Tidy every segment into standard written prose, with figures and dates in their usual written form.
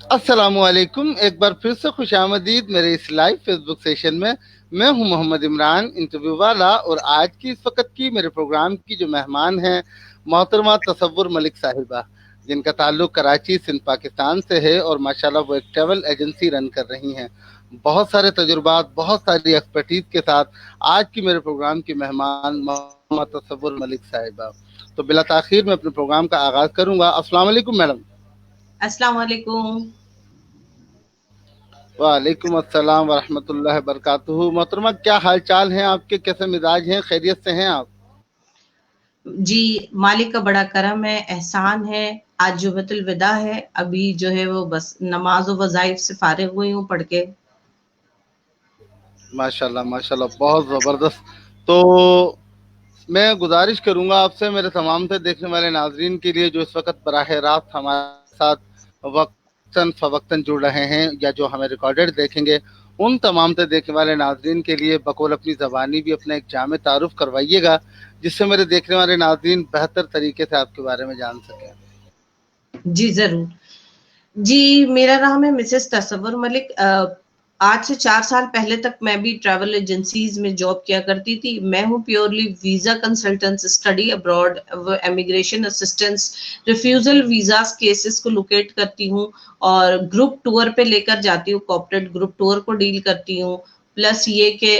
अस्सलामुअलैकुम, एक बार फिर से खुशामदीद मेरे इस लाइव फेसबुक सेशन में। मैं हूं मोहम्मद इमरान, इंटरव्यू वाला। और आज की इस वक्त की मेरे प्रोग्राम की जो मेहमान हैं, मोहतरमा तसव्वुर मलिक साहिबा, जिनका ताल्लुक कराची सिंध पाकिस्तान से है। और माशाल्लाह वो एक ट्रैवल एजेंसी रन कर रही हैं, बहुत सारे तजुर्बात, बहुत सारी एक्सपर्टीज के साथ। आज की मेरे प्रोग्राम की मेहमान मोहम्मद तसव्वुर मलिक साहिबा। तो बिला ताखीर मैं अपने प्रोग्राम का आगाज करूंगा। अस्सलाम वालेकुम मैडम। अस्सलाम वालेकुम। वालेकुम अस्सलाम वरहमतुल्लाहि वबरकातुहू। मोहतरमा, क्या हाल चाल हैं आपके? कैसे मिजाज हैं? खैरियत से हैं आप? जी, मालिक का बड़ा करम है, एहसान है। आज जुमअतुल विदा है, अभी जो है वो बस नमाज और वज़ाइफ से फारिग हुई हूँ पढ़ के। माशाल्लाह माशाल्लाह, बहुत ज़बरदस्त। तो मैं गुजारिश करूंगा आपसे, मेरे तमाम से देखने वाले नाजरीन के लिए जो इस वक्त बराह रास्त हमारे साथ वक्तन फ़वक्तन जुड़ रहे हैं या जो हमें रिकॉर्डेड देखेंगे, उन तमाम से देखने वाले नाजरीन के लिए बकौल अपनी ज़बानी भी अपना एक जामे तारुफ करवाइएगा, जिससे मेरे देखने वाले नाजरीन बेहतर तरीके से आपके बारे में जान सकें। जी, ज़रूर। जी, मेरा नाम है मिसेस तसव्वुर मलिक। आज से 4 साल पहले तक मैं भी ट्रैवल एजेंसीज़ में जॉब किया करती थी। मैं हूँ purely visa consultant, study abroad व immigration assistance, refusal visas cases को लोकेट करती हूँ और ग्रुप टूर पे लेकर जाती हूँ, कॉर्पोरेट ग्रुप टूर को डील करती हूँ। प्लस ये कि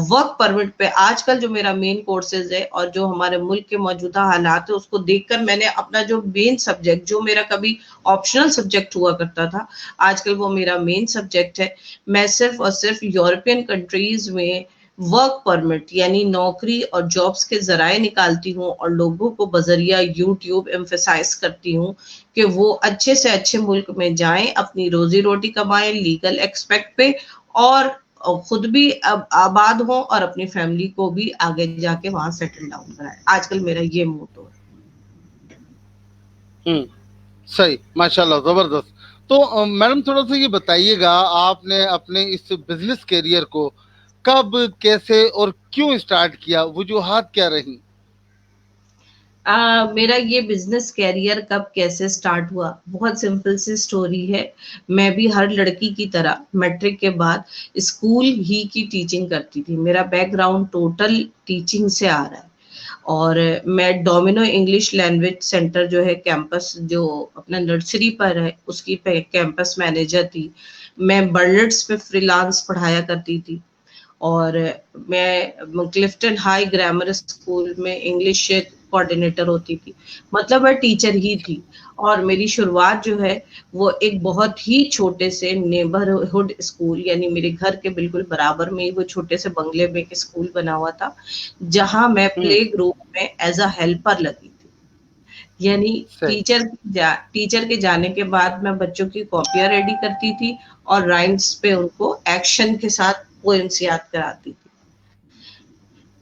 वर्क परमिट पे आजकल जो मेरा मेन कोर्सेज़ है और जो हमारे मुल्क के मौजूदा हालात है, उसको देखकर मैंने अपना जो मेन सब्जेक्ट, जो मेरा कभी ऑप्शनल सब्जेक्ट हुआ करता था, आजकल वो मेरा मेन सब्जेक्ट है। मैं सिर्फ और सिर्फ यूरोपियन कंट्रीज में वर्क परमिट यानी नौकरी और जॉब्स के जराए निकालती हूँ और लोगों को बजरिया यूट्यूब एम्फेसाइज करती हूँ कि वो अच्छे से अच्छे मुल्क में जाएं, अपनी रोजी रोटी कमाएं लीगल एक्सपेक्ट पे, और खुद भी अब आबाद हों और अपनी फैमिली को भी आगे जाके वहां सेटल डाउन कराएं। आजकल मेरा ये मोटो है। हम्म, सही, माशाल्लाह, जबरदस्त। तो मैडम, थोड़ा सा ये बताइएगा, आपने अपने इस बिजनेस करियर को कब, कैसे और क्यों स्टार्ट किया? वजूहात क्या रही? मेरा ये बिजनेस कैरियर कब कैसे स्टार्ट हुआ, बहुत सिंपल सी स्टोरी है। मैं भी हर लड़की की तरह मैट्रिक के बाद स्कूल ही की टीचिंग करती थी। मेरा बैकग्राउंड टोटल टीचिंग से आ रहा है। और मैं डोमिनो इंग्लिश लैंग्वेज सेंटर जो है कैंपस, जो अपना नर्सरी पर है, उसकी कैंपस मैनेजर थी। मैं बर्लेट्स पे फ्रीलांस पढ़ाया करती थी। और मैं क्लिफ्टन हाई ग्रामर स्कूल में इंग्लिश कोऑर्डिनेटर होती थी। मतलब मैं टीचर ही थी। और मेरी शुरुआत जो है वो एक बहुत ही छोटे से नेबरहुड स्कूल, यानी मेरे घर के बिल्कुल बराबर में ही वो छोटे से बंगले में एक स्कूल बना हुआ था, जहां मैं हम्म, प्ले ग्रुप में एज अ हेल्पर लगी थी। यानी सही। टीचर के जाने के बाद मैं बच्चों की कॉपियां रेडी करती थी और राइम्स पे उनको एक्शन के साथ पोएम्स याद कराती थी।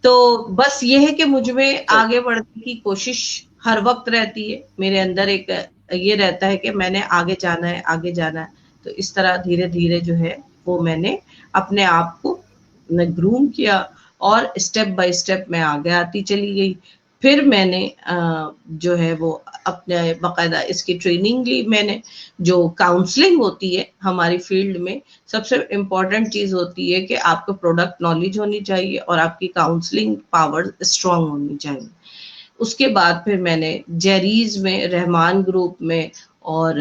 तो बस ये है कि मुझ में सही। आगे बढ़ने की कोशिश हर वक्त रहती है। मेरे अंदर एक ये रहता है कि मैंने आगे जाना है, आगे जाना है। तो इस तरह धीरे-धीरे जो है वो मैंने अपने आप को ग्रूम किया और स्टेप बाय स्टेप मैं आगे आती चली गई। फिर मैंने जो है वो अपने बाकायदा इसकी ट्रेनिंग ली मैंने। जो काउंसलिंग होती है हमारी फील्ड में, सबसे इम्पोर्टेंट चीज़ होती है कि आपको प्रोडक्ट नॉलेज होनी चाहिए और आपकी काउंसलिंग पावर स्ट्रांग होनी चाहिए। उसके बाद फिर मैंने जेरीज में, रहमान ग्रुप में और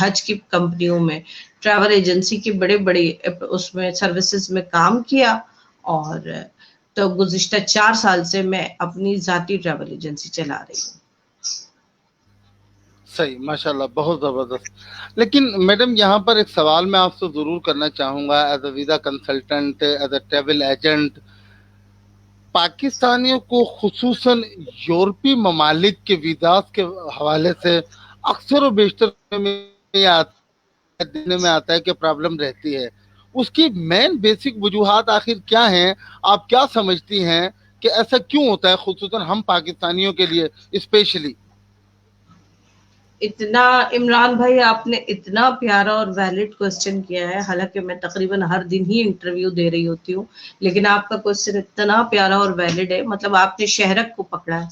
हज की कंपनियों में, ट्रैवल एजेंसी के बड़े बड़े उसमें सर्विसेज में काम किया। और तो गुज़िश्ता 4 साल से मैं अपनी ज़ाती ट्रैवल एजेंसी चला रही हूँ। सही, माशाल्लाह, बहुत जबरदस्त। लेकिन मैडम, यहाँ पर एक सवाल मैं आपसे जरूर करना चाहूंगा। As a visa consultant, as a travel agent, पाकिस्तानियों को खुसूसन यूरोपीय ममालिक के वीज़ास के हवाले से अक्सर और बेशतर में देखने में आता है कि प्रॉब्लम रहती है। उसकी मेन बेसिक वजूहात आखिर क्या हैं? आप क्या समझती हैं कि ऐसा क्यों होता है, खुसूसन हम पाकिस्तानियों के लिए स्पेशली? इतना इमरान भाई, आपने इतना प्यारा और वैलिड क्वेश्चन किया है। हालांकि मैं तकरीबन हर दिन ही इंटरव्यू दे रही होती हूँ, लेकिन आपका क्वेश्चन इतना प्यारा और वैलिड है, मतलब आपने शहरक को पकड़ा है।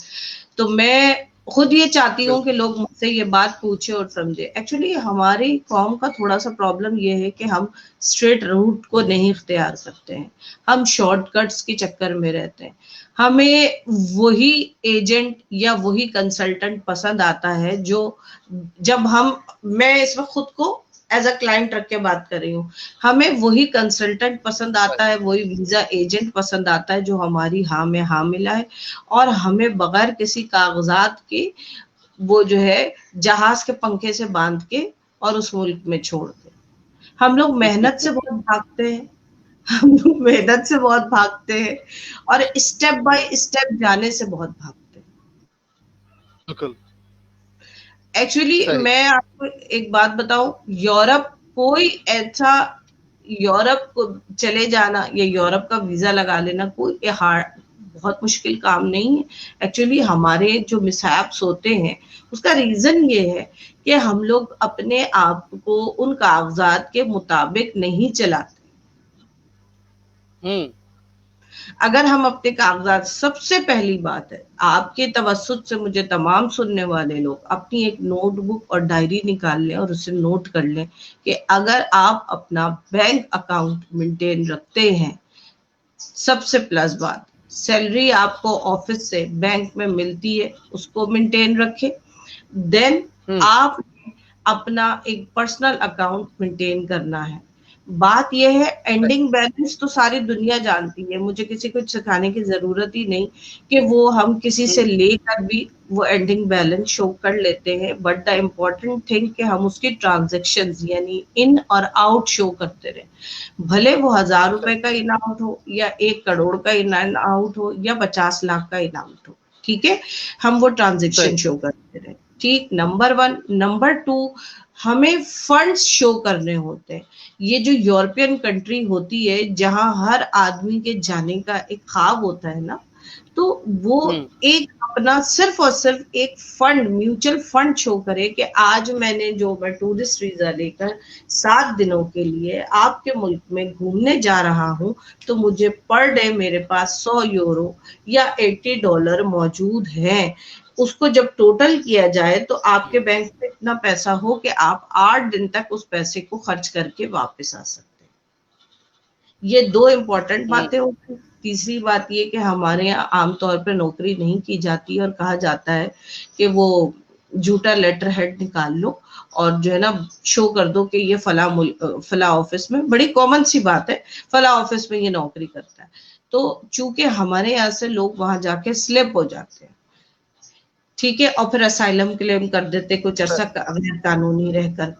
तो मैं खुद ये चाहती हूँ कि लोग मुझसे ये बात पूछे और समझे। एक्चुअली हमारी कौम का थोड़ा सा प्रॉब्लम ये है कि हम स्ट्रेट रूट को नहीं इख्तियार करते हैं, हम शॉर्टकट्स के चक्कर में रहते हैं। हमें वही एजेंट या वही कंसल्टेंट पसंद आता है जो, जब मैं इस वक्त खुद को एज अ क्लाइंट रख के बात कर रही हूँ, हमें वही कंसल्टेंट पसंद आता है, वही वीजा एजेंट पसंद आता है जो हमारी हाँ में हाँ मिलाए और हमें बगैर किसी कागजात के वो जो है जहाज के पंखे से बांध के और उस मुल्क में छोड़ दे। हम लोग मेहनत से बहुत भागते हैं, हम लोग मेहनत से बहुत भागते हैं और स्टेप बाय स्टेप जाने से बहुत भागते हैं। बिल्कुल एक्चुअली सही। मैं आपको एक बात बताऊं, यूरोप कोई ऐसा, यूरोप को चले जाना या यूरोप का वीजा लगा लेना कोई हार्ड, बहुत मुश्किल काम नहीं है। एक्चुअली हमारे जो मिसहैप्स होते हैं उसका रीजन ये है कि हम लोग अपने आप को उन कागजात के मुताबिक नहीं चलाते। अगर हम अपने कागजात, सबसे पहली बात है, आपके तवज्जुद से मुझे तमाम सुनने वाले लोग अपनी एक नोटबुक और डायरी निकाल लें और उसे नोट कर लें कि अगर आप अपना बैंक अकाउंट मेंटेन रखते हैं, सबसे प्लस बात, सैलरी आपको ऑफिस से बैंक में मिलती है उसको मेंटेन रखें। देन आप अपना एक पर्सनल अकाउंट मेंटेन करना है। बात यह है, एंडिंग बैलेंस तो सारी दुनिया जानती है, मुझे किसी को सिखाने की जरूरत ही नहीं कि वो हम किसी से लेकर भी वो एंडिंग बैलेंस शो कर लेते हैं। बट द इम्पोर्टेंट थिंग कि हम उसकी ट्रांजैक्शंस यानी इन और आउट शो करते रहे, भले वो 1000 रुपए का इन आउट हो या 1 करोड़ का इन आउट हो या 50 लाख का इन आउट हो, ठीक है, हम वो ट्रांजैक्शन शो करते रहे। ठीक, नंबर 1। नंबर 2, हमें फंड्स शो करने होते हैं। ये जो यूरोपियन कंट्री होती है जहां हर आदमी के जाने का एक ख्वाब होता है ना, तो वो एक अपना सिर्फ और सिर्फ एक फंड, म्यूचुअल फंड शो करे कि आज मैं टूरिस्ट वीजा लेकर 7 दिनों के लिए आपके मुल्क में घूमने जा रहा हूं, तो मुझे पर डे मेरे पास 100 यूरो या $80 मौजूद है। उसको जब टोटल किया जाए तो आपके बैंक में इतना पैसा हो कि आप 8 दिन तक उस पैसे को खर्च करके वापस आ सकते हैं। ये 2 इम्पोर्टेंट बातें होती हैं। तीसरी बात ये कि हमारे यहाँ आमतौर पर नौकरी नहीं की जाती और कहा जाता है कि वो झूठा लेटर हेड निकाल लो और जो है ना शो कर दो कि ये फला ऑफिस में, बड़ी कॉमन सी बात है, फला ऑफिस में ये नौकरी करता है। तो चूंकि हमारे यहाँ से लोग वहां जाके स्लिप हो जाते हैं, ठीक है, और फिर असाइलम क्लेम कर देते कुछ अर्सा गैर कानूनी रहकर,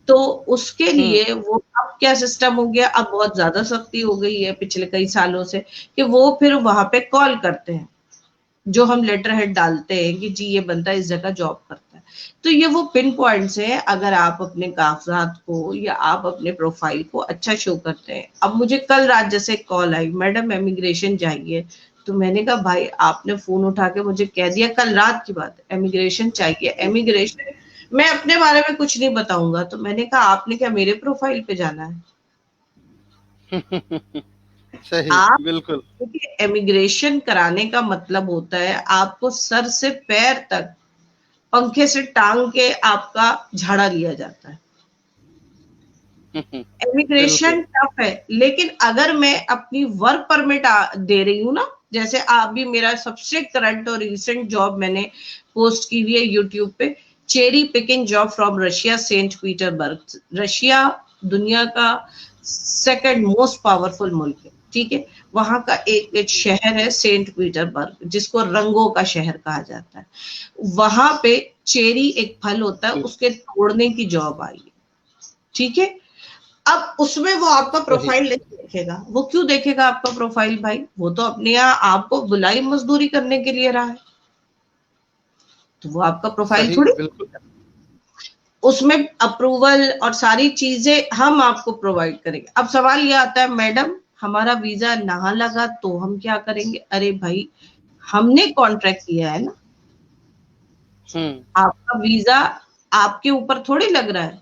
तो उसके लिए वो अब क्या सिस्टम हो गया, अब बहुत ज्यादा सख्ती हो गई है पिछले कई सालों से कि वो फिर वहां पे कॉल करते हैं, जो हम लेटर हेड डालते हैं कि जी ये बंदा इस जगह जॉब करता है। तो ये वो पिन पॉइंट्स हैं, अगर आप अपने कागजात को या आप अपने प्रोफाइल को अच्छा शो करते हैं। अब मुझे कल रात जैसे कॉल आई, मैडम इमिग्रेशन चाहिए, तो मैंने कहा भाई आपने फोन उठा के मुझे कह दिया, कल रात की बात, इमिग्रेशन चाहिए, इमिग्रेशन मैं अपने बारे में कुछ नहीं बताऊंगा, तो मैंने कहा आपने क्या मेरे प्रोफाइल पे जाना है? सही, आप बिल्कुल। इमिग्रेशन कराने का मतलब होता है आपको सर से पैर तक पंखे से टांग के आपका झाड़ा लिया जाता है। इमिग्रेशन टफ है, लेकिन अगर मैं अपनी वर्क परमिट दे रही हूँ ना, जैसे आप भी, मेरा सबसे करंट और रिसेंट जॉब मैंने पोस्ट की हुई है यूट्यूब पे, cherry picking job from Russia Saint Petersburg. Russia दुनिया का सेकंड मोस्ट पावरफुल मुल्क है, ठीक है, वहां का एक शहर है सेंट पीटर्सबर्ग जिसको रंगों का शहर कहा जाता है। वहां पे चेरी एक फल होता है, उसके तोड़ने की जॉब आई है, ठीक है। अब उसमें वो आपका प्रोफाइल नहीं देखेगा, वो क्यों देखेगा आपका प्रोफाइल भाई, वो तो अपने यहाँ आपको बुलाई मजदूरी करने के लिए रहा है, तो वो आपका प्रोफाइल थोड़ी, उसमें अप्रूवल और सारी चीजें हम आपको प्रोवाइड करेंगे। अब सवाल ये आता है, मैडम हमारा वीजा ना लगा तो हम क्या करेंगे? अरे भाई हमने कॉन्ट्रैक्ट किया है ना, आपका वीजा आपके ऊपर थोड़ी लग रहा है,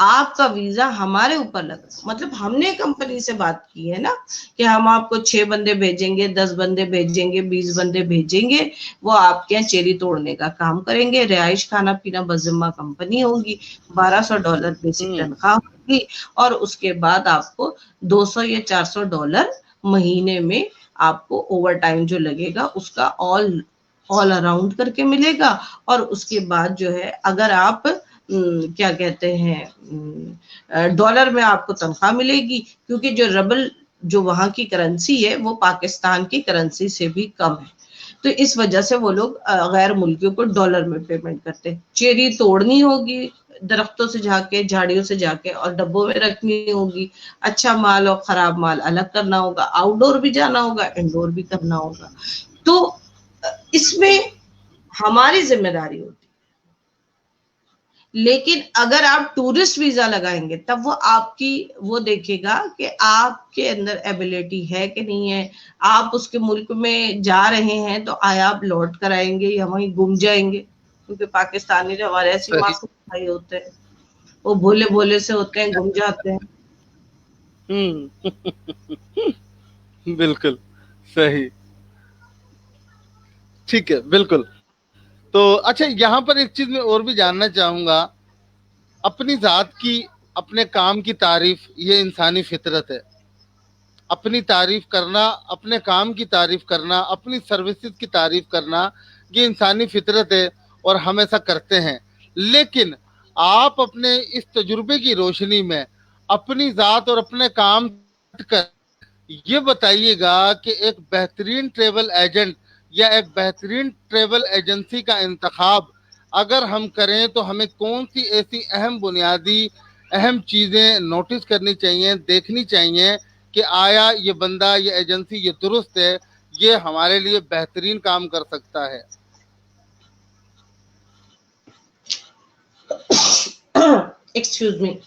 आपका वीजा हमारे ऊपर लगा, मतलब हमने कंपनी से बात की है ना कि हम आपको 6 बंदे भेजेंगे, 10 बंदे भेजेंगे, 20 बंदे भेजेंगे, वो आपके यहाँ चेरी तोड़ने का काम करेंगे, रिहाइश खाना पीना बजिम्मा कंपनी होगी, $1200 बेसिक तनख्वाह होगी, और उसके बाद आपको 200 या $400 महीने में आपको ओवर टाइम जो लगेगा उसका ऑल अराउंड करके मिलेगा। और उसके बाद जो है अगर आप क्या कहते हैं डॉलर में आपको तनख्वाह मिलेगी, क्योंकि जो रबल जो वहां की करेंसी है वो पाकिस्तान की करेंसी से भी कम है, तो इस वजह से वो लोग गैर मुल्कियों को डॉलर में पेमेंट करते हैं। चेरी तोड़नी होगी दरख्तों से जाके, झाड़ियों से जाके, और डब्बों में रखनी होगी, अच्छा माल और खराब माल अलग करना होगा, आउटडोर भी जाना होगा, इंडोर भी करना होगा, तो इसमें हमारी जिम्मेदारी होती है। लेकिन अगर आप टूरिस्ट वीजा लगाएंगे तब वो देखेगा कि आपके अंदर एबिलिटी है कि नहीं है, आप उसके मुल्क में जा रहे हैं तो आया आप लौट कर आएंगे या वहीं गुम जाएंगे, क्योंकि पाकिस्तानी जो हमारे ऐसे मासूम भाई होते हैं वो भोले भोले से होते हैं, गुम जाते हैं। बिल्कुल सही, ठीक है, बिल्कुल। तो अच्छा, यहाँ पर एक चीज मैं और भी जानना चाहूंगा, अपनी जात की, अपने काम की तारीफ ये इंसानी फितरत है। अपनी तारीफ करना, अपने काम की तारीफ करना, अपनी सर्विसेज की तारीफ करना, ये इंसानी फितरत है और हम ऐसा करते हैं। लेकिन आप अपने इस तजुर्बे की रोशनी में अपनी जात और अपने काम कर ये बताइएगा कि एक बेहतरीन ट्रेवल एजेंट या एक बेहतरीन ट्रेवल एजेंसी का इंतखाब अगर हम करें तो हमें कौन सी ऐसी अहम बुनियादी अहम चीज़ें नोटिस करनी चाहिए, देखनी चाहिए कि आया ये बंदा, ये एजेंसी, ये दुरुस्त है, ये हमारे लिए बेहतरीन काम कर सकता है। एक्सक्यूज मी,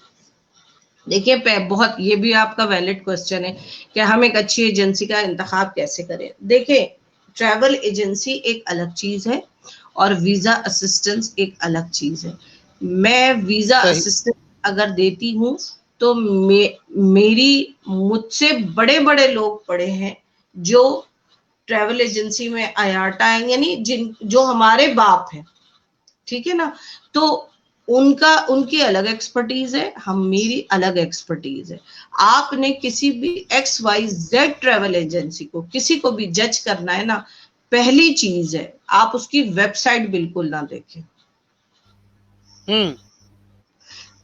देखिए बहुत ये भी आपका वैलिड क्वेश्चन है कि हम एक अच्छी एजेंसी का इंतखाब कैसे करें। देखिए, ट्रैवल एजेंसी एक अलग चीज है और वीजा असिस्टेंस एक अलग चीज है। मैं वीजा असिस्टेंस अगर देती हूँ तो मेरी मुझसे बड़े बड़े लोग पड़े हैं जो ट्रैवल एजेंसी में आयाटा है, यानी जो हमारे बाप हैं, ठीक है ना, तो उनकी अलग एक्सपर्टीज है, मेरी अलग एक्सपर्टीज है। आपने किसी भी XYZ ट्रैवल एजेंसी को, किसी को भी जज करना है ना, पहली चीज है आप उसकी वेबसाइट बिल्कुल ना देखें।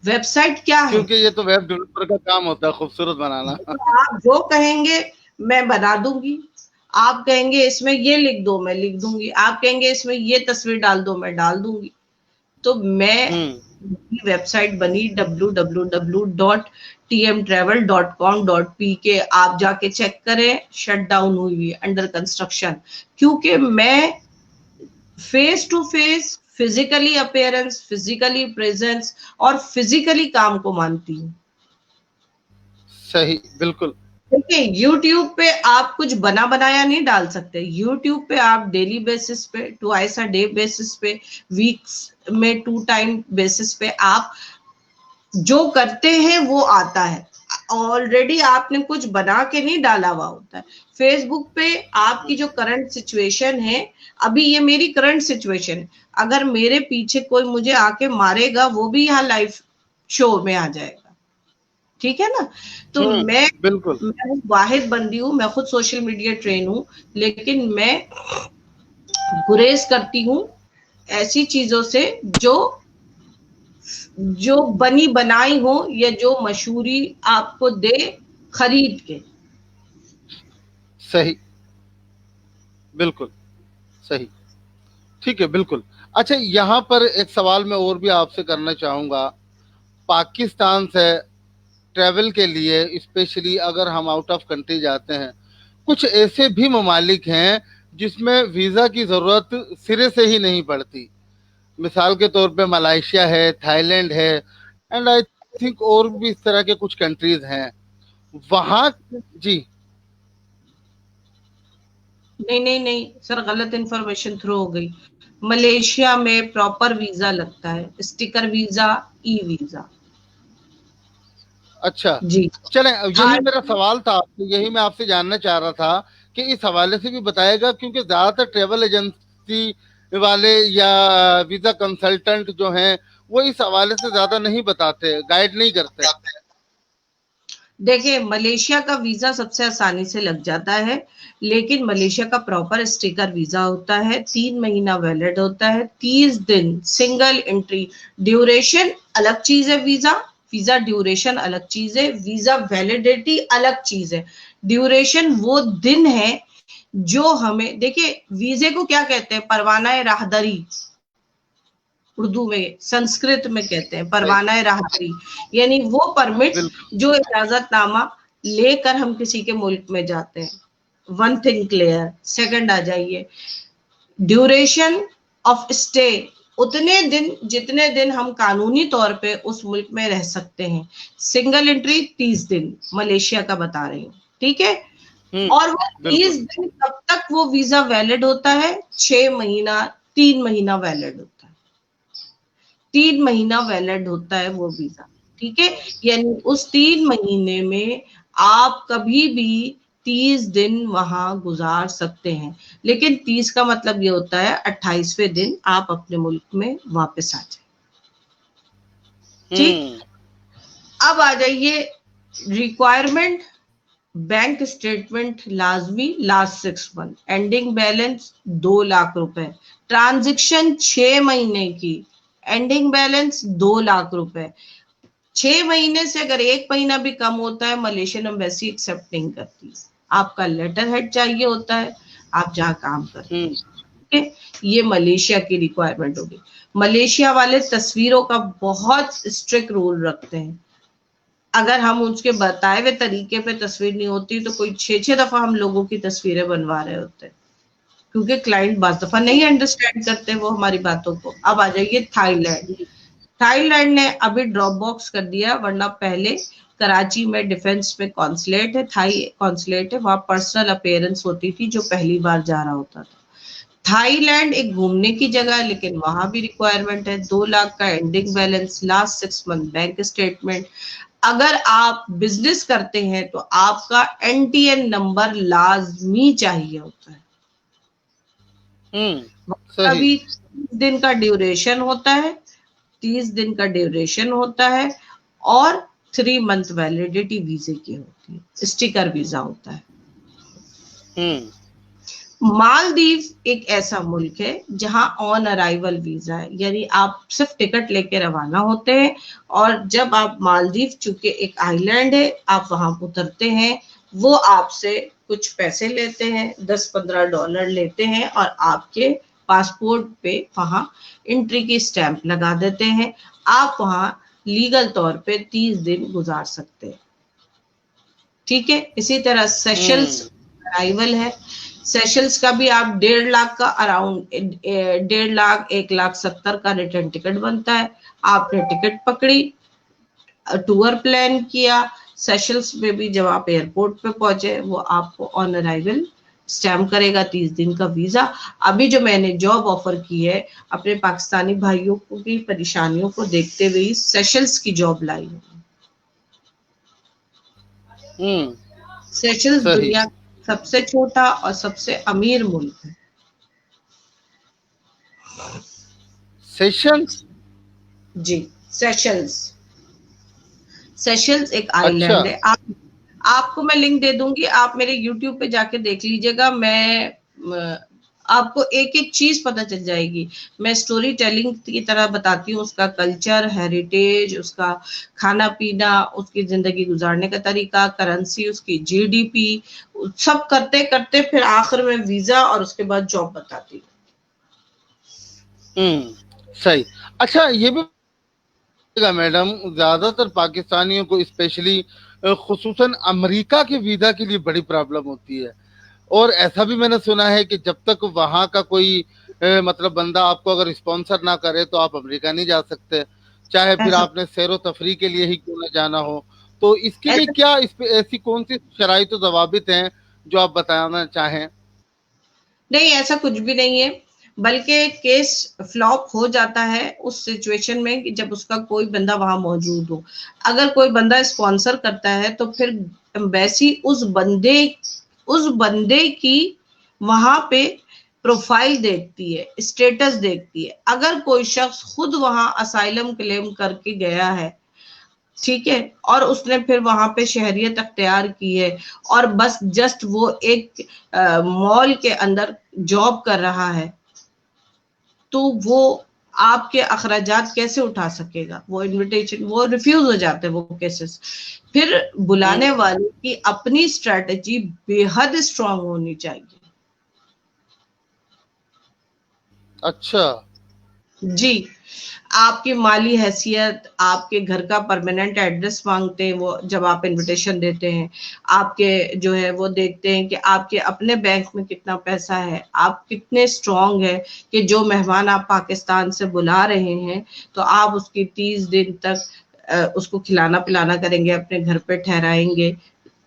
वेबसाइट क्या है, क्योंकि ये तो वेब डेवलपर का काम होता है खूबसूरत बनाना। आप जो कहेंगे मैं बना दूंगी, आप कहेंगे इसमें ये लिख दो मैं लिख दूंगी, आप कहेंगे इसमें ये तस्वीर डाल दो मैं डाल दूंगी। तो मैं वेबसाइट बनी www.tmtravel.com.p आप जाके चेक करें, शट डाउन हुई है, अंडर कंस्ट्रक्शन, क्योंकि मैं face to face physically appearance, physically presence और फिजिकली काम को मानती हूँ। सही, बिल्कुल। देखिए, YouTube पे आप कुछ बना बनाया नहीं डाल सकते। YouTube पे आप डेली बेसिस पे, ट्वाइस अ डे बेसिस पे, वीक्स में 2 टाइम बेसिस पे आप जो करते हैं वो आता है। ऑलरेडी आपने कुछ बना के नहीं डाला हुआ होता है। फेसबुक पे आपकी जो करंट सिचुएशन है, अभी ये मेरी करंट सिचुएशन है, अगर मेरे पीछे कोई मुझे आके मारेगा वो भी यहाँ लाइव शो में आ जाएगा, ठीक है ना। तो मैं वाहिद बंदी हूँ, मैं खुद सोशल मीडिया ट्रेन हूँ, लेकिन मैं गुरेज करती हूँ ऐसी चीजों से जो बनी बनाई हो या जो मशहूरी आपको दे खरीद के। सही, बिल्कुल सही, ठीक है, बिल्कुल। अच्छा, यहाँ पर एक सवाल मैं और भी आपसे करना चाहूंगा। पाकिस्तान से ट्रैवल के लिए स्पेशली अगर हम आउट ऑफ कंट्री जाते हैं, कुछ ऐसे भी ममालिक हैं जिसमें वीज़ा की ज़रूरत सिरे से ही नहीं पड़ती। मिसाल के तौर पे मलेशिया है, थाईलैंड है, एंड आई थिंक और भी इस तरह के कुछ कंट्रीज हैं वहाँ। जी नहीं सर, गलत इंफॉर्मेशन थ्रो हो गई। मलेशिया में प्रॉपर वीजा लगता है, स्टिकर वीजा, ई वीजा। अच्छा, जी चलें, यही हार्ड। मेरा सवाल था, तो यही मैं आपसे जानना चाह रहा था कि इस हवाले से भी बताएगा, क्योंकि ज्यादातर ट्रेवल एजेंसी वाले या वीजा कंसल्टेंट जो हैं वो इस हवाले से ज्यादा नहीं बताते, गाइड नहीं करते। देखिए, मलेशिया का वीजा सबसे आसानी से लग जाता है, लेकिन मलेशिया का प्रॉपर स्टिकर वीजा होता है, 3 महीना वैलिड होता है, 30 दिन सिंगल एंट्री। ड्यूरेशन अलग चीज है, वीजा वीजा ड्यूरेशन अलग चीज है, वीजा वैलिडिटी अलग चीज है। ड्यूरेशन वो दिन है जो हमें, देखिए वीजे को क्या कहते हैं, परवाना राहदरी, उर्दू में संस्कृत में कहते हैं सही, परवाना राहदरी, यानी वो परमिट बिल्कुल। जो इजाजतनामा लेकर हम किसी के मुल्क में जाते हैं। One thing clear. सेकंड आ जाइए, ड्यूरेशन ऑफ स्टे, उतने दिन जितने दिन हम कानूनी तौर पे उस मुल्क में रह सकते हैं। सिंगल एंट्री 30 दिन मलेशिया का बता रही हूँ, ठीक है। और वो तीस बिल्कुल। दिन कब तक वो वीजा वैलिड होता है, 6 महीना, 3 महीना वैलिड होता है, 3 महीना वैलिड होता है वो वीजा, ठीक है। यानी उस 3 महीने में आप कभी भी 30 दिन वहां गुजार सकते हैं, लेकिन 30 का मतलब ये होता है 28वें दिन आप अपने मुल्क में वापस आ जाए, ठीक। हम्म। अब आ जाइए रिक्वायरमेंट, बैंक स्टेटमेंट लाजमी, last 6 month, ending balance 2 lakh रुपए, ट्रांजेक्शन 6 महीने की, एंडिंग बैलेंस 2 लाख रुपए। 6 महीने से अगर 1 महीना भी कम होता है, मलेशियन एम्बेसी एक्सेप्ट नहीं करती। आपका लेटर हेड चाहिए होता है, आप जहाँ काम करते हैं, हम्म। ठीक है। ये मलेशिया की रिक्वायरमेंट होगी। मलेशिया वाले तस्वीरों का बहुत स्ट्रिक्ट रूल रखते हैं। अगर हम उसके बताए हुए तरीके पे तस्वीर नहीं होती तो कोई 6 6 दफा हम लोगों की तस्वीरें बनवा रहे होते हैं, क्योंकि क्लाइंट बार दफा नहीं अंडरस्टैंड करते वो हमारी बातों को। अब आ जाइए थाईलैंड। थाईलैंड ने अभी ड्रॉप बॉक्स कर दिया, वरना पहले कराची में डिफेंस में कॉन्सुलेट है, थाई कॉन्सुलेट है, वहां पर्सनल अपेयरेंस होती थी जो पहली बार जा रहा होता था। थाईलैंड एक घूमने की जगह है, लेकिन वहां भी रिक्वायरमेंट है 2 लाख का ending balance, last 6 month bank statement. अगर आप बिजनेस करते हैं तो आपका एनटीएन नंबर लाजमी चाहिए होता है। वहाँ सही। भी 30 दिन का ड्यूरेशन होता है, 30 दिन का ड्यूरेशन होता है, और 3 मंथ वैलिडिटी वीजे की होती है, स्टिकर वीजा होता है। हम्म। मालदीव एक ऐसा मुल्क है जहां ऑन अराइवल वीजा है, यानी आप सिर्फ टिकट लेके रवाना होते हैं, और जब आप मालदीव, चूंकि एक आइलैंड है, आप वहां उतरते हैं, वो आपसे कुछ पैसे लेते हैं, $10 15 लेते हैं, और आपके पासपोर्ट पे वहां एंट्री की स्टैंप लगा देते हैं। आप वहां लीगल तौर पे 30 दिन गुजार सकते हैं, ठीक है। इसी तरह सेशल्स हम्म। अराइवल है। सेशल्स का भी आप 1.5 लाख का अराउंड, 1.5 लाख 1,70,000 का रिटर्न टिकट बनता है। आपने टिकट पकड़ी, टूर प्लान किया, सेशल्स में भी जब आप एयरपोर्ट पे पहुंचे, वो आपको ऑन अराइवल स्टैम्प करेगा 30 दिन का वीजा। अभी जो मैंने जॉब ऑफर की है, अपने पाकिस्तानी भाइयों को की परेशानियों को देखते हुए सेशल्स की जॉब लाई हूँ। हम्म। सेशल्स सही। दुनिया का सबसे छोटा और सबसे अमीर मुल्क है। सेशंस। जी, सेशल्स, सेशल्स एक अच्छा। आइलैंड है। आप, आपको मैं लिंक दे दूंगी, आप मेरे यूट्यूब पे जाके देख लीजिएगा। आपको एक एक चीज पता चल जाएगी। मैं स्टोरी टेलिंग की तरह बताती हूँ, उसका कल्चर, हेरिटेज, उसका खाना पीना, उसकी जिंदगी गुजारने का तरीका, करेंसी, उसकी जीडीपी, सब करते करते फिर आखिर में वीजा और उसके बाद जॉब बताती हूँ। सही। अच्छा, ये भी मैडम, ज्यादातर पाकिस्तानियों को स्पेशली खुसूसन अमेरिका के वीजा के लिए बड़ी प्रॉब्लम होती है, और ऐसा भी मैंने सुना है कि जब तक वहां का कोई मतलब बंदा आपको अगर स्पॉन्सर ना करे तो आप अमेरिका नहीं जा सकते, चाहे फिर ऐसा आपने सैरो तफरी के लिए ही क्यों ना जाना हो। तो इसके लिए ऐसा क्या इस पे ऐसी कौन सी शराइत और जवाबित हैं जो आप बताना चाहें? नहीं, ऐसा कुछ भी नहीं है। बल्कि केस फ्लॉप हो जाता है उस सिचुएशन में कि जब उसका कोई बंदा वहां मौजूद हो। अगर कोई बंदा स्पॉन्सर करता है तो फिर एम्बेसी उस बंदे की वहां पे प्रोफाइल देखती है, स्टेटस देखती है। अगर कोई शख्स खुद वहां असाइलम क्लेम करके गया है, ठीक है, और उसने फिर वहां पे शहरियत अख्तियार की है और बस जस्ट वो एक मॉल के अंदर जॉब कर रहा है, तो वो आपके अखराजात कैसे उठा सकेगा? वो इनविटेशन वो रिफ्यूज हो जाते हैं वो केसेस। फिर बुलाने वाले की अपनी स्ट्रेटजी बेहद स्ट्रांग होनी चाहिए। अच्छा। जी, आपकी माली हैसियत, आपके घर का परमानेंट एड्रेस मांगते हैं वो जब आप इनविटेशन देते हैं। आपके जो है वो देखते हैं कि आपके अपने बैंक में कितना पैसा है, आप कितने स्ट्रांग है कि जो मेहमान आप पाकिस्तान से बुला रहे हैं तो आप उसकी 30 दिन तक उसको खिलाना पिलाना करेंगे, अपने घर पे ठहराएंगे।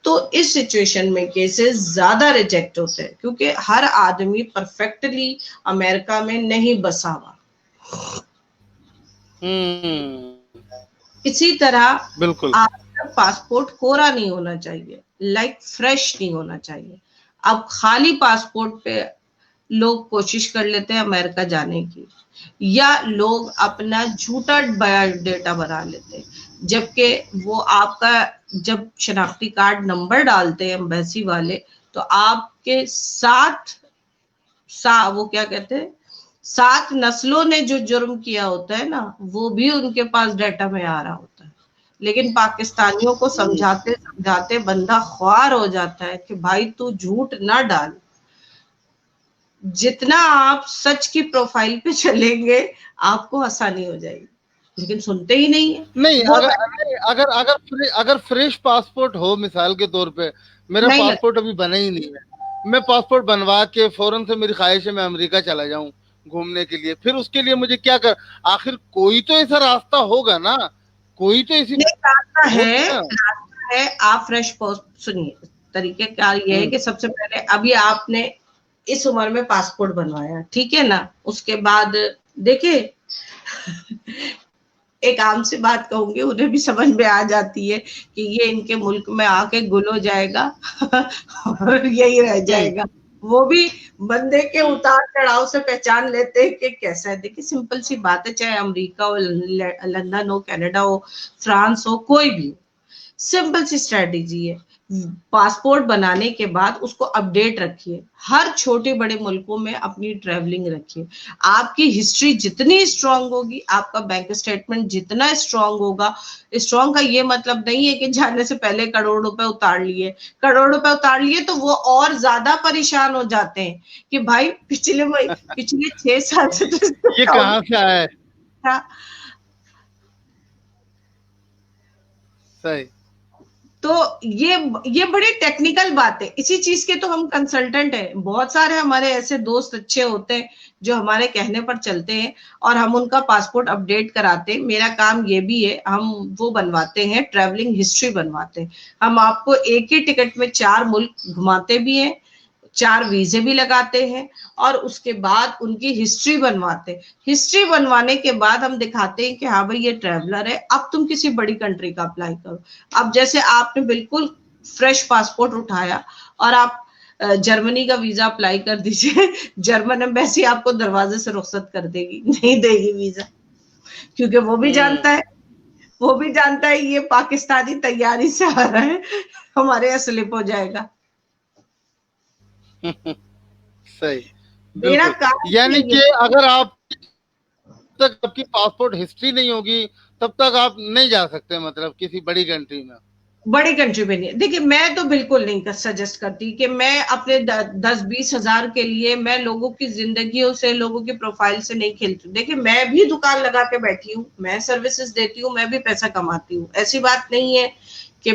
तो इस सिचुएशन में केसेस ज्यादा रिजेक्ट होते हैं क्योंकि हर आदमी परफेक्टली अमेरिका में नहीं बसा हुआ। इसी तरह बिल्कुल। आपका पासपोर्ट कोरा नहीं होना चाहिए, लाइक फ्रेश नहीं होना चाहिए। अब खाली पासपोर्ट पे लोग कोशिश कर लेते हैं अमेरिका जाने की, या लोग अपना झूठा बायोडेटा बना लेते हैं, जबकि वो आपका जब शनाख्ती कार्ड नंबर डालते हैं एम्बेसी वाले तो आपके वो क्या कहते हैं, 7 नस्लों ने जो जुर्म किया होता है ना, वो भी उनके पास डाटा में आ रहा होता है। लेकिन पाकिस्तानियों को समझाते समझाते बंदा ख्वार हो जाता है कि भाई तू झूठ ना डाल। जितना आप सच की प्रोफाइल पे चलेंगे आपको आसानी हो जाएगी, लेकिन सुनते ही नहीं है। नहीं, वो अगर फ्रेश पासपोर्ट हो, मिसाल के तौर पे मेरा नहीं पासपोर्ट अभी बना ही नहीं है, मैं पासपोर्ट बनवा के फौरन से, मेरी ख्वाहिश है मैं अमेरिका चला जाऊं घूमने के लिए, फिर उसके लिए मुझे क्या कर, आखिर कोई तो ऐसा रास्ता होगा ना, कोई तो ऐसी रास्ता होगा ना। है। आप फ्रेश सुनिए, तरीके क्या ये है कि सबसे पहले अभी आपने इस उम्र में पासपोर्ट बनवाया, ठीक है ना, उसके बाद देखिए एक आम सी बात कहूंगी, उन्हें भी समझ में आ जाती है कि ये इनके मुल्क में आके गुल हो जाएगा और यही रह जाएगा। वो भी बंदे के उतार चढ़ाव से पहचान लेते हैं कि कैसा है। देखिए सिंपल सी बात है, चाहे अमेरिका हो, लंदन हो, कनाडा हो, फ्रांस हो, कोई भी हो, सिंपल सी स्ट्रेटेजी है। पासपोर्ट बनाने के बाद उसको अपडेट रखिए, हर छोटे बड़े मुल्कों में अपनी ट्रैवलिंग रखिए। आपकी हिस्ट्री जितनी स्ट्रांग होगी, आपका बैंक स्टेटमेंट जितना स्ट्रांग होगा, स्ट्रांग का ये मतलब नहीं है कि जाने से पहले करोड़ रुपए उतार लिए, करोड़ रुपए उतार लिए तो वो और ज्यादा परेशान हो जाते हैं कि भाई पिछले 6 साल से तो ये कहाँ से आया है। सही। तो ये बड़ी टेक्निकल बात है। इसी चीज के तो हम कंसल्टेंट हैं। बहुत सारे हमारे ऐसे दोस्त अच्छे होते हैं जो हमारे कहने पर चलते हैं और हम उनका पासपोर्ट अपडेट कराते हैं। मेरा काम ये भी है, हम वो बनवाते हैं, ट्रैवलिंग हिस्ट्री बनवाते हैं। हम आपको एक ही टिकट में 4 मुल्क घुमाते भी हैं, 4 वीजे भी लगाते हैं और उसके बाद उनकी हिस्ट्री बनवाते हैं। हिस्ट्री बनवाने के बाद हम दिखाते हैं कि हाँ भाई ये ट्रैवलर है, अब तुम किसी बड़ी कंट्री का अप्लाई करो। अब जैसे आपने बिल्कुल फ्रेश पासपोर्ट उठाया और आप जर्मनी का वीजा अप्लाई कर दीजिए, जर्मन एम्बेसी आपको दरवाजे से रुखसत कर देगी, नहीं देगी वीजा, क्योंकि वो भी जानता है ये पाकिस्तानी तैयारी से आ रहा है, हमारे यहाँ स्लिप हो जाएगा। सही। मेरा बिल्कुल। काम यानी कि अगर आप तक आपकी पासपोर्ट हिस्ट्री नहीं होगी तब तक आप नहीं जा सकते, मतलब किसी बड़ी कंट्री में। बड़ी कंट्री में नहीं। देखिए मैं तो बिल्कुल नहीं सजेस्ट करती कि मैं अपने 10-20 हजार के लिए मैं लोगों की जिंदगियों से, लोगों की प्रोफाइल से नहीं खेलती। देखिए मैं भी दुकान लगा के बैठी हूँ, मैं सर्विसेज देती हूँ, मैं भी पैसा कमाती हूँ। ऐसी बात नहीं है कि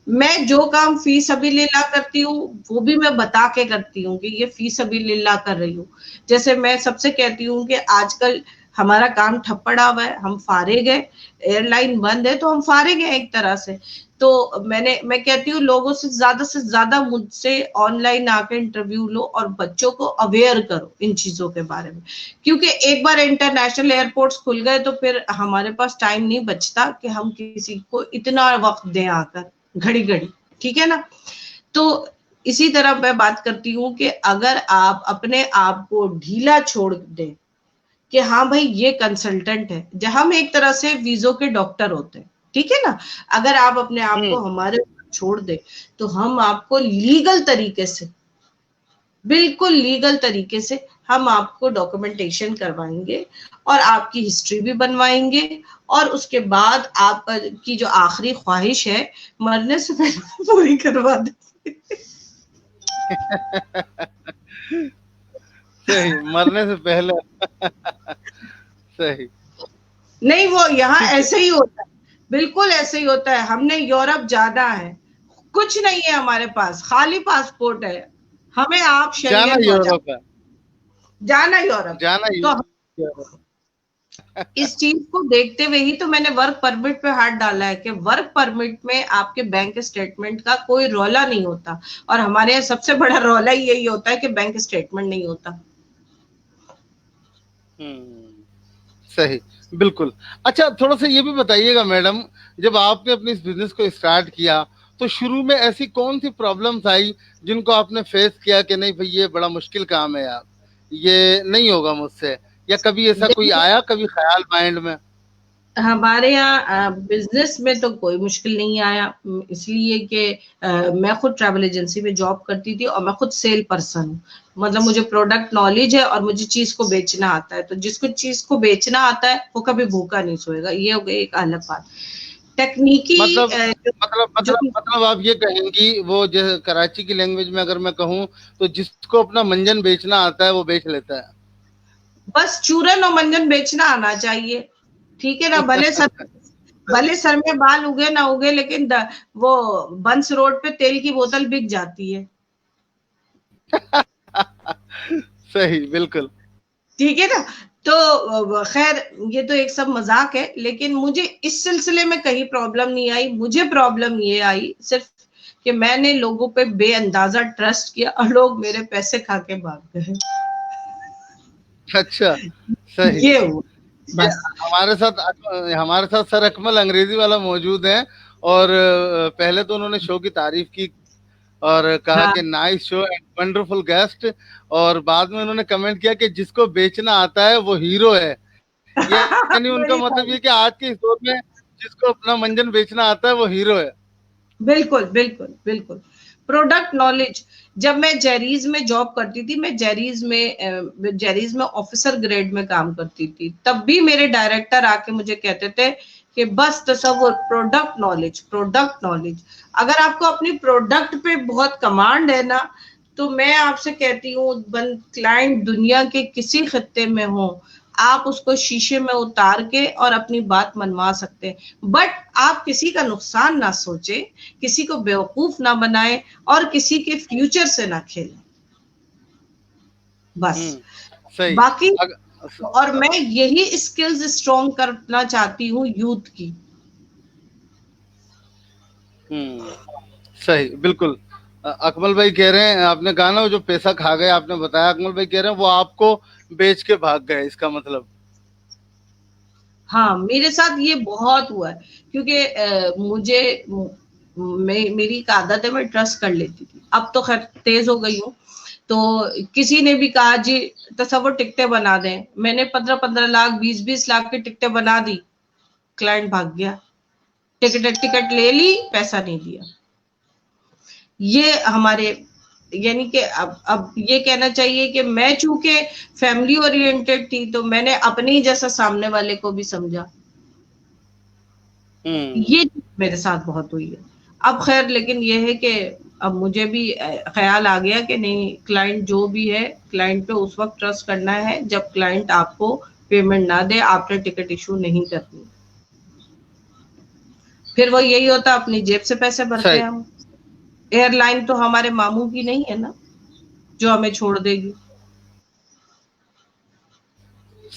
मैं जो काम फी सबीलिल्लाह करती हूँ वो भी मैं बता के करती हूँ कि ये फी सबीलिल्लाह कर रही हूँ। जैसे मैं सबसे कहती हूँ कि आजकल हमारा काम ठप पड़ा हुआ है, हम फारिग है, एयरलाइन बंद है तो हम फारिग है एक तरह से। तो मैं कहती हूँ लोगों से ज्यादा मुझसे ऑनलाइन आके इंटरव्यू लो और बच्चों को अवेयर करो इन चीजों के बारे में, क्योंकि एक बार इंटरनेशनल एयरपोर्ट्स खुल गए तो फिर हमारे पास टाइम नहीं बचता कि हम किसी को इतना वक्त दें आकर घड़ी घड़ी, ठीक है ना। तो इसी तरह मैं बात करती हूँ कि अगर आप अपने आप को ढीला छोड़ दें कि हाँ भाई ये कंसल्टेंट है, जहां हम एक तरह से वीजो के डॉक्टर होते हैं, ठीक है ना। अगर आप अपने आप को हमारे ऊपर छोड़ दे तो हम आपको लीगल तरीके से, बिल्कुल लीगल तरीके से हम आपको डॉक्यूमेंटेशन करवाएंगे और आपकी हिस्ट्री भी बनवाएंगे, और उसके बाद आप की जो आखिरी ख्वाहिश है मरने से पहले पूरी करवा देंगे। सही, मरने से पहले। सही। नहीं, वो यहाँ ऐसे ही होता है, बिल्कुल ऐसे ही होता है। हमने यूरोप जाना है, कुछ नहीं है हमारे पास, खाली पासपोर्ट है, हमें आप जाना शेंगेन यूरोप है, जाना यूरोप। जाना तो यूरोप। इस चीज को देखते हुए ही तो मैंने वर्क परमिट पे हाथ डाला है कि वर्क परमिट में आपके बैंक स्टेटमेंट का कोई रौला नहीं होता, और हमारे यहाँ सबसे बड़ा रौला ही यही होता है कि बैंक स्टेटमेंट नहीं होता। सही, बिल्कुल। अच्छा, थोड़ा सा ये भी बताइएगा मैडम, जब आपने अपने इस बिजनेस को स्टार्ट किया तो शुरू में ऐसी कौन सी प्रॉब्लम्स आई जिनको आपने फेस किया कि नहीं भाई ये बड़ा मुश्किल काम है यार, ये नहीं होगा मुझसे, या कभी ऐसा कोई आया, कभी ख्याल माइंड में? हमारे यहाँ बिजनेस में तो कोई मुश्किल नहीं आया, इसलिए कि मैं खुद ट्रैवल एजेंसी में जॉब करती थी और मैं खुद सेल पर्सन हूँ। मतलब मुझे प्रोडक्ट नॉलेज है और मुझे चीज को बेचना आता है, तो जिसको चीज को बेचना आता है वो कभी भूखा नहीं सोएगा, ये हो गई एक अलग बात। टेक्निकी मतलब आप ये कहेंगी, वो जो कराची की लैंग्वेज में अगर मैं कहूँ तो जिसको अपना मंजन बेचना आता है वो बेच लेता है। बस चूरन और मंजन बेचना आना चाहिए, ठीक है ना। भले सर में बाल उगे ना उगे, लेकिन वो बंस रोड पे तेल की बोतल बिक जाती है। सही, बिल्कुल। ठीक है ना। तो खैर ये तो एक सब मजाक है, लेकिन मुझे इस सिलसिले में कहीं प्रॉब्लम नहीं आई। मुझे प्रॉब्लम ये आई सिर्फ कि मैंने लोगों पे बेअंदाजा ट्रस्ट किया और लोग मेरे पैसे खा के भाग गए। अच्छा, सही। ये हुआ बस। हमारे साथ सर अकमल अंग्रेजी वाला मौजूद है, और पहले तो उन्होंने शो की तारीफ की और कहा हाँ। कि nice show and wonderful guest, और बाद में उन्होंने कमेंट किया कि जिसको बेचना आता है वो हीरो है। यानी उनका मतलब ये कि आज के इस दौर में जिसको अपना मंजन बेचना आता है वो हीरो है। बिल्कुल बिल्कुल बिल्कुल। प्रोडक्ट नॉलेज, जब मैं जेरीज में जॉब करती थी, मैं जेरीज में ऑफिसर ग्रेड में काम करती थी, तब भी मेरे डायरेक्टर आके मुझे कहते थे कि बस तसव्वुर, प्रोडक्ट नॉलेज, प्रोडक्ट नॉलेज। अगर आपको अपनी प्रोडक्ट पे बहुत कमांड है ना, तो मैं आपसे कहती हूँ क्लाइंट दुनिया के किसी खित्ते में हो, आप उसको शीशे में उतार के और अपनी बात मनवा सकते हैं, बट आप किसी का नुकसान ना सोचे, किसी को बेवकूफ ना बनाए और किसी के फ्यूचर से ना खेलें, बस। सही। बाकी और मैं यही स्किल्स स्ट्रॉन्ग करना चाहती हूँ यूथ की। सही, बिल्कुल। अकमल भाई कह रहे हैं, आपने कहा ना वो जो पैसा खा गए, आपने बताया, अकमल भाई कह रहे हैं वो आपको बेच के भाग गए, इसका मतलब? हाँ, मेरे साथ ये बहुत हुआ है, क्योंकि मेरी एक आदत है, मैं ट्रस्ट कर लेती थी, अब तो खैर तेज हो गई हूँ। तो किसी ने भी कहा जी तसव्वुर टिकटें बना दें, मैंने 15-15 लाख 20-20 लाख की टिकटें बना दी, क्लाइंट भाग गया, टिकट ले ली, पैसा नहीं दिया। ये हमारे, यानी कि अब ये कहना चाहिए कि मैं चूंकि फैमिली ओरिएंटेड थी तो मैंने अपने जैसा सामने वाले को भी समझा। ये मेरे साथ बहुत हुई है। अब खैर लेकिन ये है कि अब मुझे भी ख्याल आ गया कि नहीं, क्लाइंट जो भी है, क्लाइंट पे उस वक्त ट्रस्ट करना है जब क्लाइंट आपको पेमेंट ना दे, आपने टिकट इशू नहीं करनी, फिर वो यही होता अपनी जेब से पैसे भरते हैं हम। एयरलाइन तो हमारे मामू की नहीं है ना जो हमें छोड़ देगी।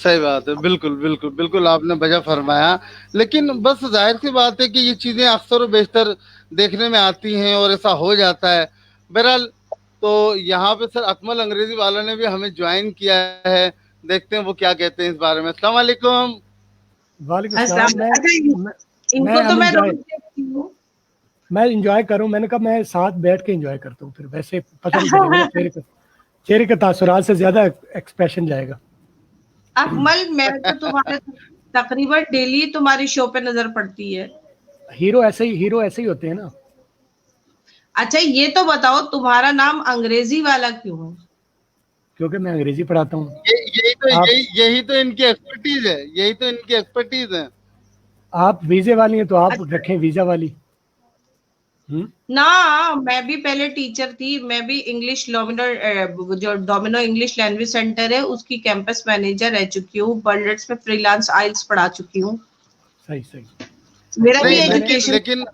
सही बात है, बिल्कुल बिल्कुल बिल्कुल आपने वजह फरमाया। लेकिन बस जाहिर सी बात है कि ये चीजें अक्सर और बेशतर देखने में आती हैं और ऐसा हो जाता है। बहरहाल, तो यहाँ पे सर अकमल अंग्रेजी वाला ने भी हमें ज्वाइन किया है, देखते हैं वो क्या कहते हैं इस बारे में। अस्सलाम वालेकुम। वालेकुम अस्सलाम। सलाम। अच्छा, मैं इनको तो हम मैं इंजॉय रोज देखती हूँ। मैं इंजॉय करूं, मैंने कहा मैं साथ बैठ के इंजॉय करता हूँ, फिर वैसे पता नहीं चलेगा ना, चेहरे के तासुरात से ज्यादा एक्सप्रेशन जाएगा। अकमल, मैं तो तुम्हारे तकरीबन डेली तुम्हारी शो पे नजर पड़ती है। हीरो ऐसे ही होते हैं ना। अच्छा, ये तो बताओ तुम्हारा नाम अंग्रेजी वाला क्यों है? क्योंकि मैं अंग्रेजी पढ़ाता हूँ। आप यही तो इनकी एक्सपर्टीज है, यही तो इनकी एक्सपर्टीज है। आप वीजे वाली हैं तो आप अच्छा, रखें वीजा वाली। ना, मैं भी पहले टीचर थी। मैं भी इंग्लिश जो डोमिनो इंग्लिश लैंग्वेज सेंटर है उसकी कैंपस मैनेजर रह चुकी हूँ। बर्डर्स में फ्रीलांस आइल्स पढ़ा चुकी हूँ। सही सही। मेरा भी नहीं, एजुकेशन। लेकिन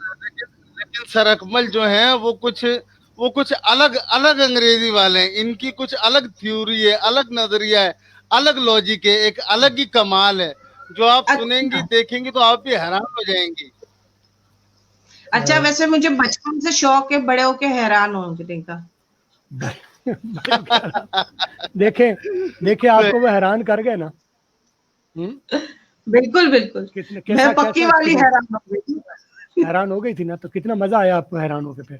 सर अकमल जो हैं वो कुछ अलग अलग अंग्रेजी वाले हैं। इनकी कुछ अलग थ्योरी है, अलग नजरिया है, अलग लॉजिक है, एक अलग ही कमाल है जो आप सुनेंगी अच्छा, देखेंगी तो आप भी हैरान हो जाएंगी। अच्छा, वैसे मुझे बचपन से शौक है बड़े होके हैरान होने का। देखे देखे आपको वो हैरान कर गए ना। बिल्कुल बिल्कुल। कितने मैं कैसा पक्की कैसा वाली एक्सपीरियंस। हैरान हो गई। हैरान हो गई थी ना, तो कितना मजा आया आपको हैरान होके फिर।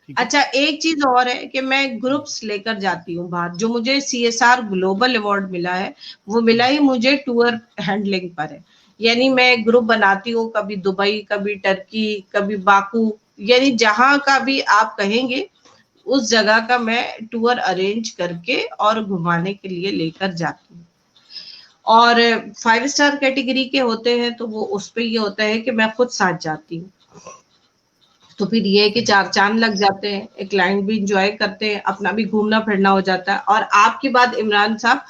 ठीक है। अच्छा, एक चीज और है कि मैं ग्रुप्स लेकर जाती हूँ बाहर। जो मुझे CSR ग्लोबल अवार्ड मिला है वो मिला ही मुझे टूर हैंडलिंग पर है। यानी मैं ग्रुप बनाती हूँ, कभी दुबई, कभी टर्की, कभी बाकू, यानी जहां का भी आप कहेंगे उस जगह का मैं टूर अरेंज करके और घुमाने के लिए लेकर जाती हूँ। और 5 स्टार कैटेगरी के होते हैं तो वो उस पे ये होता है कि मैं खुद साथ जाती हूँ। तो फिर ये है कि 4 चांद लग जाते हैं, एक क्लाइंट भी इंजॉय करते हैं, अपना भी घूमना फिरना हो जाता है। और आपकी बात इमरान साहब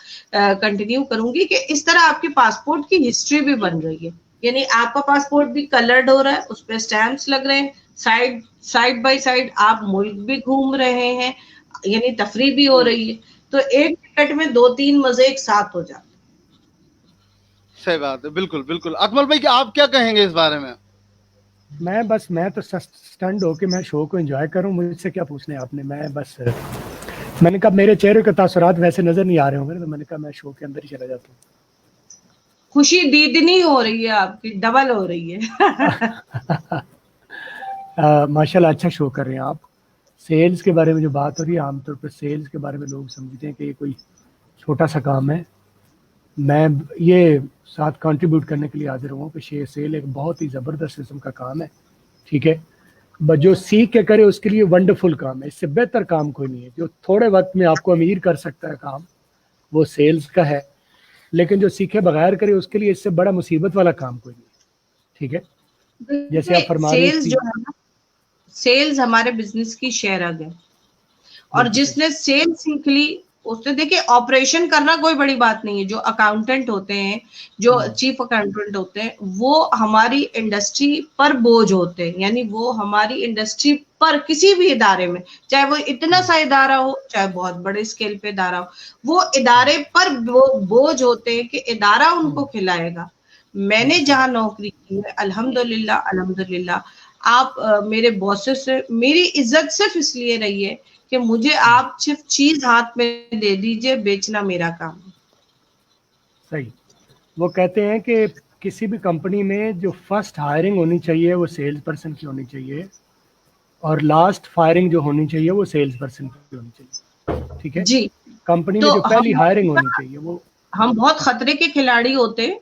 कंटिन्यू करूंगी कि इस तरह आपके पासपोर्ट की हिस्ट्री भी बन रही है। यानी आपका पासपोर्ट भी कलर्ड हो रहा है, उस पर स्टैंप्स लग रहे हैं, साइड बाय साइड आप मुल्क भी घूम रहे हैं, यानी तफरीह भी हो रही है। तो एक टिकट में 2-3 मजे एक साथ हो जाते हैं। सही बात है, बिल्कुल बिल्कुल। अकमल भाई, आप क्या कहेंगे इस बारे में? मैं तो स्टंड होके मैं शो को एंजॉय करूं, मुझसे क्या पूछने आपने। मैंने कहा मेरे चेहरे के तासुरात वैसे नजर नहीं आ रहे होंगे, तो मैंने कहा मैं शो के अंदर ही चला जाता हूँ। खुशी दीदनी हो रही है, आपकी डबल हो रही है। माशाल्लाह, अच्छा शो कर रहे हैं आप। सेल्स के बारे में जो बात हो रही है, आमतौर पर सेल्स के बारे में लोग समझते हैं कि ये कोई छोटा सा काम है। मैं ये साथ कंट्रीब्यूट करने के लिए हाजिर हूँ कि सेल एक बहुत ही ज़बरदस्त किस्म का काम है। ठीक है, बस जो सीख के करे उसके लिए वंडरफुल काम है। इससे बेहतर काम कोई नहीं है। जो थोड़े वक्त में आपको अमीर कर सकता है काम, वो सेल्स का है। लेकिन जो सीखे बगैर करे उसके लिए इससे बड़ा मुसीबत वाला काम कोई नहीं है। ठीक है, जैसे आप फरमा रहे सेल्स थी। जो है ना, सेल्स हमारे बिजनेस की शेयरग है। और बिल्कुल सही। जिसने सेल सीख ली उसने, देखिए, ऑपरेशन करना कोई बड़ी बात नहीं है। जो अकाउंटेंट होते हैं, जो चीफ अकाउंटेंट होते हैं, वो हमारी इंडस्ट्री पर बोझ होते हैं। यानी वो हमारी इंडस्ट्री पर किसी भी इदारे में, चाहे वो इतना सा इदारा हो, चाहे बहुत बड़े स्केल पे इदारा हो, वो इदारे पर वो बोझ होते हैं कि इदारा उनको खिलाएगा। मैंने जहां नौकरी की है, अल्हम्दुलिल्लाह अल्हम्दुलिल्लाह, आप मेरे बॉसेस से मेरी इज्जत सिर्फ इसलिए रही है कि मुझे आप सिर्फ चीज हाथ में दे दीजिए, बेचना मेरा काम है। सही। वो कहते हैं कि किसी भी कंपनी में जो फर्स्ट हायरिंग होनी चाहिए वो सेल्स पर्सन की होनी चाहिए, और लास्ट फायरिंग जो होनी चाहिए वो सेल्स पर्सन की होनी चाहिए। ठीक है, जी, कंपनी में तो जो पहली हायरिंग होनी चाहिए वो। हम बहुत खतरे के खिलाड़ी होते हैं।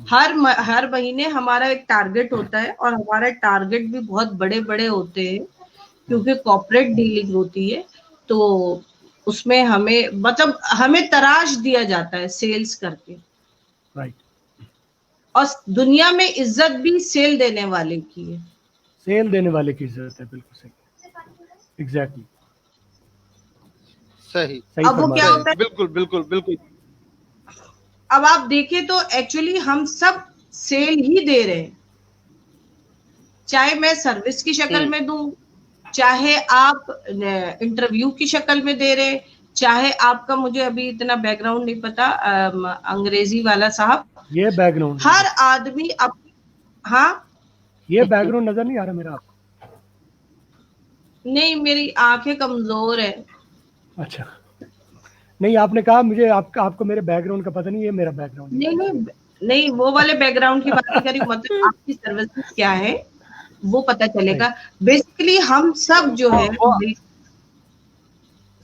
हर महीने हमारा एक टारगेट होता है और हमारा टारगेट भी बहुत बड़े बड़े होते हैं, क्योंकि कॉर्पोरेट डीलिंग होती है। तो उसमें हमें, मतलब हमें तराश दिया जाता है सेल्स करके। राइट। और दुनिया में इज्जत भी सेल देने वाले की है। सेल देने वाले की जरूरत है, बिल्कुल सही। एग्जैक्टली। सही सही अब वो फरमा क्या रहे होता है, बिल्कुल बिल्कुल बिल्कुल। अब आप देखें तो एक्चुअली हम सब सेल ही दे रहे हैं। चाहे मैं सर्विस की शक्ल में दूं, चाहे आप इंटरव्यू की शक्ल में दे रहे, चाहे आपका, मुझे अभी इतना बैकग्राउंड नहीं पता, अंग्रेजी वाला साहब, ये बैकग्राउंड, हर आदमी हाँ, ये बैकग्राउंड नजर नहीं आ रहा मेरा आपको? नहीं, मेरी आंखें कमजोर है। अच्छा, नहीं आपने कहा मुझे आपको मेरे बैकग्राउंड का पता नहीं, ये मेरा बैकग्राउंड नहीं, नहीं, वो वाले बैकग्राउंड की बात नहीं करी, मतलब आपकी सर्विसेज क्या है वो पता चलेगा। बेसिकली हम सब जो है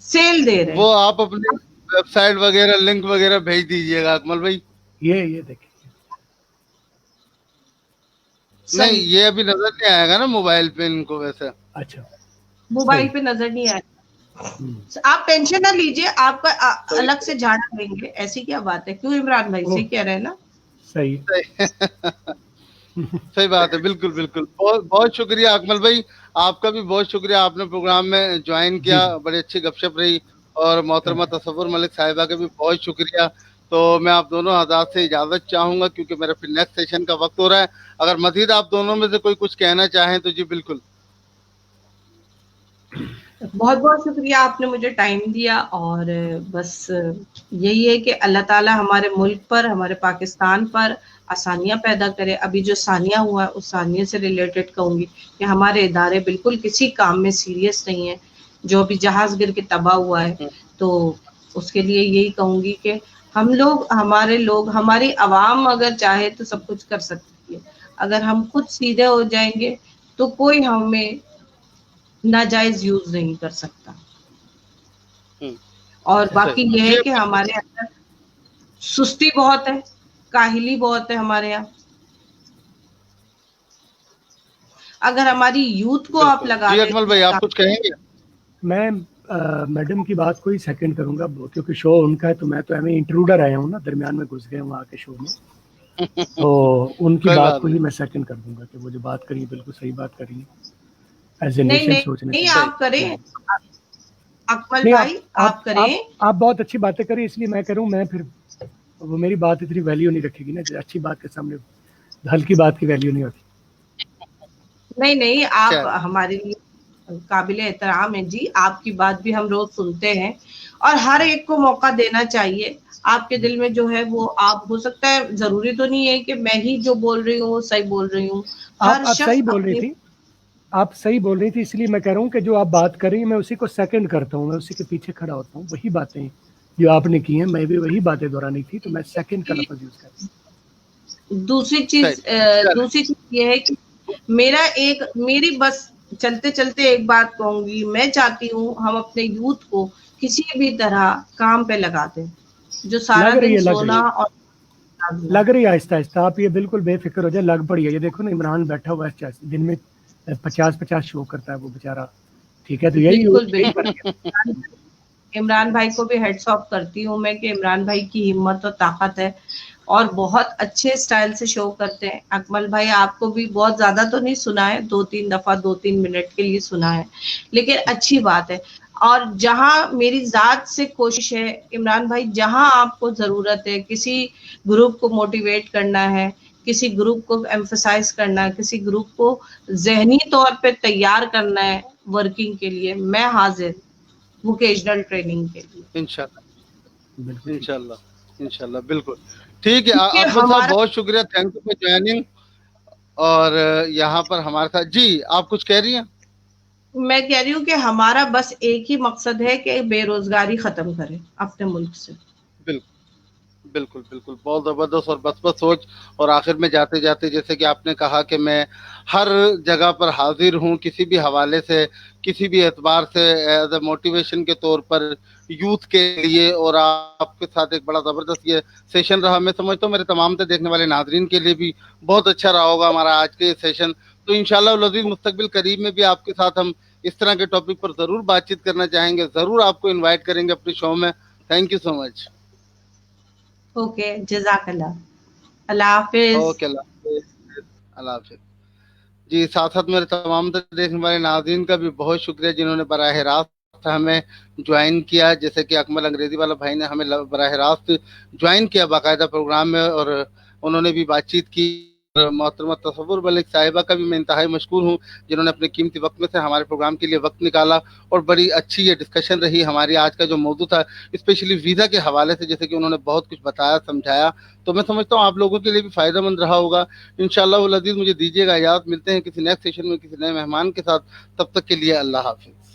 सेल दे रहे हैं। वो आप अपने वेबसाइट वगैरह लिंक वगैरह भेज दीजिएगा अकमल भाई। ये देखिए, नहीं ये अभी नजर नहीं आएगा ना मोबाइल पे इनको वैसे। अच्छा, मोबाइल पे नजर नहीं आएगा। आप टेंशन ना लीजिए, आपका अलग से झाड़ा लेंगे, ऐसी क्या बात है? क्यों इमरान भाई, सही कह रहे हैं ना? सही सही बात है, बिल्कुल बिल्कुल। बहुत बहुत शुक्रिया अकमल भाई, आपका भी बहुत शुक्रिया, आपने प्रोग्राम में ज्वाइन किया, बड़ी अच्छी गपशप रही। और मोहतरमा तसव्वुर मलिक साहिबा के भी बहुत शुक्रिया। तो मैं आप दोनों हजरात से इजाजत चाहूंगा क्योंकि मेरा फिर नेक्स्ट सेशन का वक्त हो रहा है। अगर मजीद आप दोनों में से कोई कुछ कहना चाहें तो जी बिल्कुल। बहुत बहुत शुक्रिया, आपने मुझे टाइम दिया। और बस यही है कि अल्लाह ताला हमारे मुल्क पर, हमारे पाकिस्तान पर आसानियां पैदा करे। अभी जो सानिया हुआ है उस सानिया से रिलेटेड कहूंगी कि हमारे इदारे बिल्कुल किसी काम में सीरियस नहीं है। जो अभी जहाज गिर के तबाह हुआ है, तो उसके लिए यही कहूंगी कि हम लोग, हमारे लोग, हमारी आवाम अगर चाहे तो सब कुछ कर सकती है। अगर हम खुद सीधे हो जाएंगे तो कोई हमें नाजायज यूज नहीं कर सकता। और बाकी यह है कि हमारे अंदर सुस्ती बहुत है, काहिली बहुत है हमारे यहाँ। अगर हमारी यूथ को आप लगा जी अकमल भाई, आप कुछ कहेंगे? मैं मैडम की बात को ही सेकंड करूंगा क्योंकि शो उनका है, तो मैं तो एम इंट्रूडर आया हूँ ना, दरमियान में घुस गया हूँ आके शो में। तो उनकी बात को ही मैं सेकंड कर दूंगा कि वो जो बात करी बिल्कुल सही बात करी है। एज ए नेशन सोचने नहीं, आप करें अकमल भाई, आप करें। आप बहुत अच्छी बातें करें, इसलिए मैं करूँ। मैं फिर वो मेरी बात इतनी वैल्यू नहीं रखेगी ना, अच्छी बात के सामने हल्की बात की वैल्यू नहीं होती। नहीं, आप हमारे लिए काबिल एहतराम है जी, आपकी बात भी हम रोज सुनते हैं और हर एक को मौका देना चाहिए। आपके दिल में जो है वो, आप, हो सकता है, जरूरी तो नहीं है कि मैं ही जो बोल रही हूँ सही बोल रही हूँ। आप सही बोल रही थी, आप सही बोल रही थी, इसलिए मैं कह रहा हूँ कि जो आप बात कर रही हैं मैं उसी को सेकंड करता हूँ, मैं उसी के पीछे खड़ा होता हूँ। वही बातें जो आपने की हैं मैं भी वही बातें दोहरानी थी, तो मैं सेकंड का लफ्ज यूज कर रही हूँ। दूसरी चीज ये है कि मेरी बस चलते चलते एक बात कहूंगी, मैं चाहती हूँ हम अपने यूथ को किसी भी तरह काम पे लगा दें, जो सारा दिन सोना और लग रही है आहिस्ता आहिस्ता। आप ये बिल्कुल बेफिक्र हो जाए, लग पड़ी है। ये देखो ना, इमरान बैठा हुआ है, दिन में 50-50 शो करता है वो बेचारा, ठीक है? तो यही इमरान भाई को भी हेड्स ऑफ करती हूँ मैं कि इमरान भाई की हिम्मत और ताकत है और बहुत अच्छे स्टाइल से शो करते हैं। अकमल भाई, आपको भी बहुत ज्यादा तो नहीं सुना है, 2-3 दफा 2-3 मिनट के लिए सुना है, लेकिन अच्छी बात है। और जहां मेरी जात से कोशिश है इमरान भाई, जहां आपको जरूरत है, किसी ग्रुप को मोटिवेट करना है, किसी ग्रुप को एम्फसाइज करना है, किसी ग्रुप को जहनी तौर पे तैयार करना है वर्किंग के लिए, मैं हाजिर, वोकेशनल ट्रेनिंग के लिए। इंशाल्लाह बिल्कुल ठीक है। अकमल साहब बहुत शुक्रिया, थैंक यू फॉर ज्वाइनिंग। और यहाँ पर हमारे साथ, जी आप कुछ कह रही हैं? मैं कह रही हूँ कि हमारा बस एक ही मकसद है कि बेरोजगारी खत्म करें अपने मुल्क से। बिल्कुल बिल्कुल, बहुत जबरदस्त और बस सोच। और आखिर में जाते जाते, जैसे कि आपने कहा कि मैं हर जगह पर हाजिर हूँ, किसी भी हवाले से, किसी भी एतबार से, एज ए मोटिवेशन के तौर पर यूथ के लिए। और आपके साथ एक बड़ा ज़बरदस्त ये सेशन रहा। मैं समझता हूँ मेरे तमाम से देखने वाले नाजरीन के लिए भी बहुत अच्छा रहा होगा हमारा आज के सेशन। तो इंशाल्लाह लज़ीज़ मुस्तकबिल करीब में भी आपके साथ हम इस तरह के टॉपिक पर ज़रूर बातचीत करना चाहेंगे, ज़रूर आपको इन्वाइट करेंगे अपने शो में। Thank you so much. Okay, जज़ाकल्लाह, अल्लाह हाफिज। ओके, अल्लाह हाफिज। जी, साथ साथ मेरे तमाम देखने वाले नाज़रीन का भी बहुत शुक्रिया जिन्होंने बराह रास्त हमें ज्वाइन किया। जैसे कि अकमल अंग्रेजी वाला भाई ने हमें बराह रास्त ज्वाइन किया बाकायदा प्रोग्राम में, और उन्होंने भी बातचीत की मोहतरमा तसव्वुर मलिक साहिबा का भी मैं इंतहाई मशकूर हूँ, जिन्होंने अपने कीमती वक्त में से हमारे प्रोग्राम के लिए वक्त निकाला और बड़ी अच्छी ये डिस्कशन रही। हमारी आज का जो मौजू था स्पेशली वीज़ा के हवाले से, जैसे कि उन्होंने बहुत कुछ बताया समझाया, तो मैं समझता हूँ आप लोगों के लिए भी फ़ायदेमंद रहा होगा। इंशाअल्लाह वल अज़ीज़ मुझे दीजिएगा इजाज़त, मिलते हैं किसी नेक्स्ट सेशन में किसी नए मेहमान के साथ, तब तक के लिए अल्लाह हाफ़िज़।